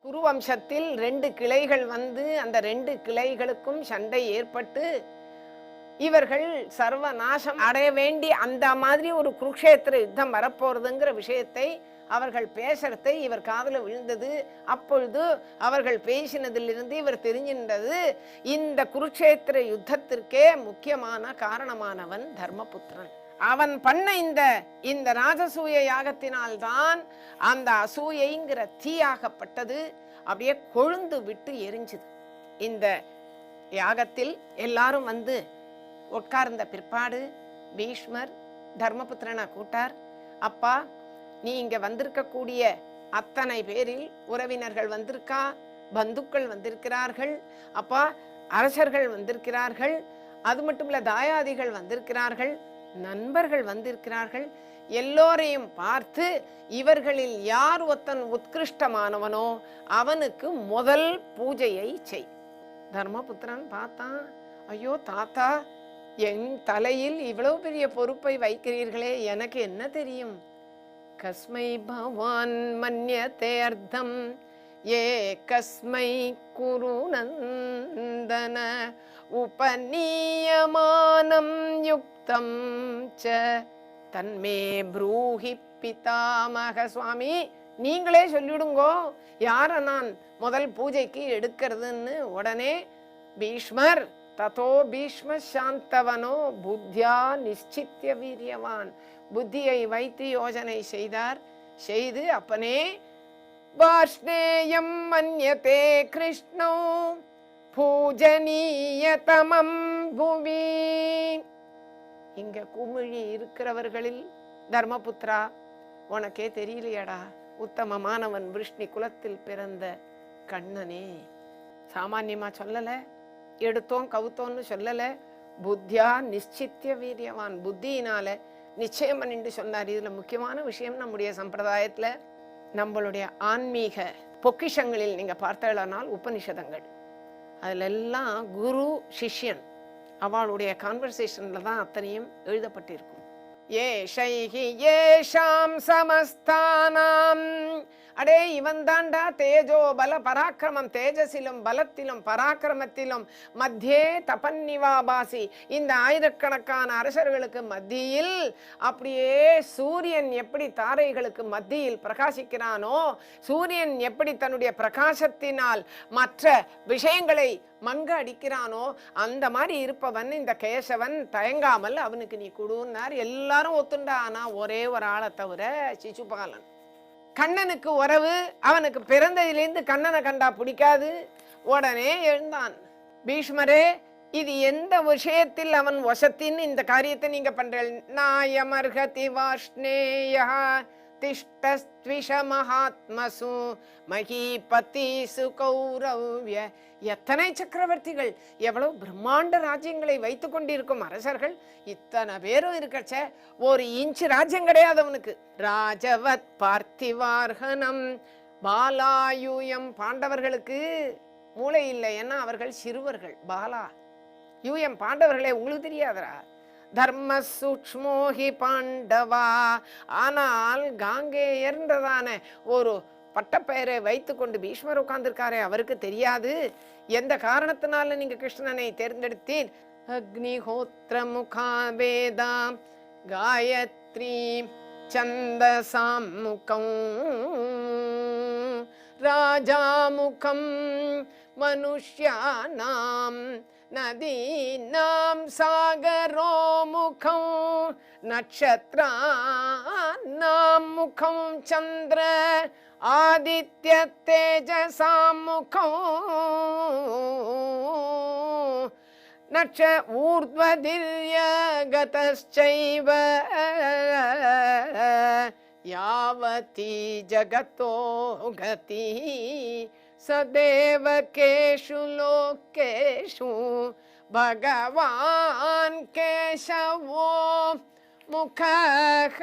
குரு வம்சத்தில் 2 கிளைகள் வந்து அந்த 2 கிளைகளுக்கும் சண்டை ஏற்பட்டு இவர்கள் சர்வ நாசம் அடைய வேண்டி அந்த மாதிரி ஒரு குருக்ஷேத்திர யுத்தம் வரப்போறதுங்கிற விஷயத்தை அவர்கள் பேசுறதை இவர் காதுல விழுந்தது. அப்பொழுது அவர்கள் பேசினதிலிருந்து இவர் தெரிஞ்சின்றது, இந்த குருக்ஷேத்திர யுத்தத்திற்கே முக்கியமான காரணமானவன் தர்மபுத்திரன். அவன் பண்ண இந்த ராஜசூய யாகத்தினால்தான் அந்த அசூயைங்கிற தீயாகப்பட்டது அப்படியே கொழுந்து விட்டு எரிஞ்சுது. இந்த யாகத்தில் எல்லாரும் வந்து உட்கார்ந்த பிற்பாடு பீஷ்மர் தர்மபுத்திரனை கூட்டார். அப்பா, நீ இங்க வந்திருக்கக்கூடிய அத்தனை பேரில் உறவினர்கள் வந்திருக்கா, பந்துக்கள் வந்திருக்கிறார்கள், அப்பா அரசர்கள் வந்திருக்கிறார்கள், அது மட்டும் இல்ல தாயாதிகள் வந்திருக்கிறார்கள், நண்பர்கள் வந்திருக்கிறார்கள். எல்லோரையும் பார்த்து இவர்களில் யார் ஒருத்தன் உத்கிருஷ்டமானவனோ அவனுக்கு முதல் பூஜையை செய். தர்மபுத்திரன் பார்த்தான், ஐயோ தாத்தா, என் தலையில் இவ்வளவு பெரிய பொறுப்பை வைக்கிறீர்களே, எனக்கு என்ன தெரியும்? கஸ்மை பவான் மன்யதே அர்த்தம் ஏ கஸ்மை குரு நந்தன உபநீயமானம் யுக்தம் ச தன்மே ப்ரூஹி பிதாமக. சுவாமி, நீங்களே சொல்லிடுங்கோ யார நான் முதல் பூஜைக்கு எடுக்கிறதுன்னு. உடனே பீஷ்மர், ததோ பீஷ்ம சாந்தவனோ புத்தியா நிச்சித்ய வீரியவான், புத்தியை வைத்து யோசனை செய்தார். செய்து, அப்பனே வாஷ்ணேயம் மன்யதே கிருஷ்ணோ பூஜனீயதமம் புவி. இங்க குமிழி இருக்கிறவர்களில் தர்மபுத்திரா, உனக்கே தெரியலையடா, உத்தமமானவன் விஷ்ணு குலத்தில் பிறந்த கண்ணனே. சாமான்யமா சொல்லல, எடுத்தோம் கவுத்தோன்னு சொல்லல, புத்தியா நிச்சித்ய வீரியவான், புத்தியினால நிச்சயம் பண்ணிட்டு சொன்னார். இதுல முக்கியமான விஷயம், நம்முடைய சம்பிரதாயத்துல நம்மளுடைய ஆன்மீக பொக்கிஷங்களில் நீங்க பார்த்தீங்களானால் உபனிஷதங்கள், அதுல எல்லாம் குரு சிஷ்யன் அவளுடைய கான்வர்சேஷன்ல தான் அத்தனையும் எழுதப்பட்டிருக்கும். ஏஷைஹி ஏஷாம் சமஸ்தானாம், அடே இவன் தாண்டா தேஜோ பல பராக்கிரமம், தேஜசிலும் பலத்திலும் பராக்கிரமத்திலும் மத்தியே தபன்னிவாபாசி, இந்த ஆயிரக்கணக்கான அரசர்களுக்கு மத்தியில் அப்படியே சூரியன் எப்படி தாரைகளுக்கு மத்தியில் பிரகாசிக்கிறானோ, சூரியன் எப்படி தன்னுடைய பிரகாசத்தினால் மற்ற விஷயங்களை மங்க அடிக்கிறானோ, அந்த மாதிரி இருப்பவன் இந்த கேசவன், தயங்காமல் அவனுக்கு நீ கொடுன்னார். எல்லாரும் ஒத்துண்டா. ஆனா ஒரே ஒரு ஆளை தவிர சிசுபாலன். கண்ணனுக்கு உறவு, அவனுக்கு பிறந்ததிலிருந்து கண்ணனை கண்டா பிடிக்காது. உடனே எழுந்தான், பீஷ்மரே, இது எந்த விஷயத்தில் அவன் வசத்தின்னு இந்த காரியத்தை நீங்க பண்றீங்க? நாயமர்ஹதி வாஷ்ணேயா திஷ்டஸ்த்விஷ மகாத்மசு மகீபதிசு கௌரவ்ய. எத்தனை சக்கரவர்த்திகள், எவ்வளவு பிரம்மாண்ட ராஜ்யங்களை வைத்து கொண்டிருக்கும் அரசர்கள், இத்தனை பேரும் இருக்கச்ச ஒரு இன்ச்சு ராஜ்யம் கிடையாது அவனுக்கு. ராஜவத் பார்த்திவார்ஹனம் பாலாயூயம். பாண்டவர்களுக்கு மூளை இல்லை, ஏன்னா அவர்கள் சிறுவர்கள். பாலா யூயம் பாண்டவர்களே, உங்களுக்கு தெரியாதரா? தர்ம சூக்ஷ்மோஹி பாண்டவா. ஆனால் காங்கேயர்ன்றதான ஒரு பட்டப்பெயரை வைத்து கொண்டு பீஷ்மர் உட்கார்ந்திருக்காரே, அவருக்கு தெரியாது எந்த காரணத்தினால நீங்க கிருஷ்ணனை தேர்ந்தெடுத்தீர். அக்னிஹோத்ர முகாவேதாம் காயத்ரி சந்தசாம் முகம் ராஜாமுகம் மனுஷ்யானாம் நதீனாம் சாகரோ முகம் நக்ஷத்ரானாம் முகம் சந்திர ஆதித்ய தேஜசாம் முகம் நக்ஷ ஊர்த்வதிர்ய கதஸ்சைவ யாவதி ஜகதோ கதி சதேவ கேஷு லோகேஷு பகவான் கேசவோ முகஹ.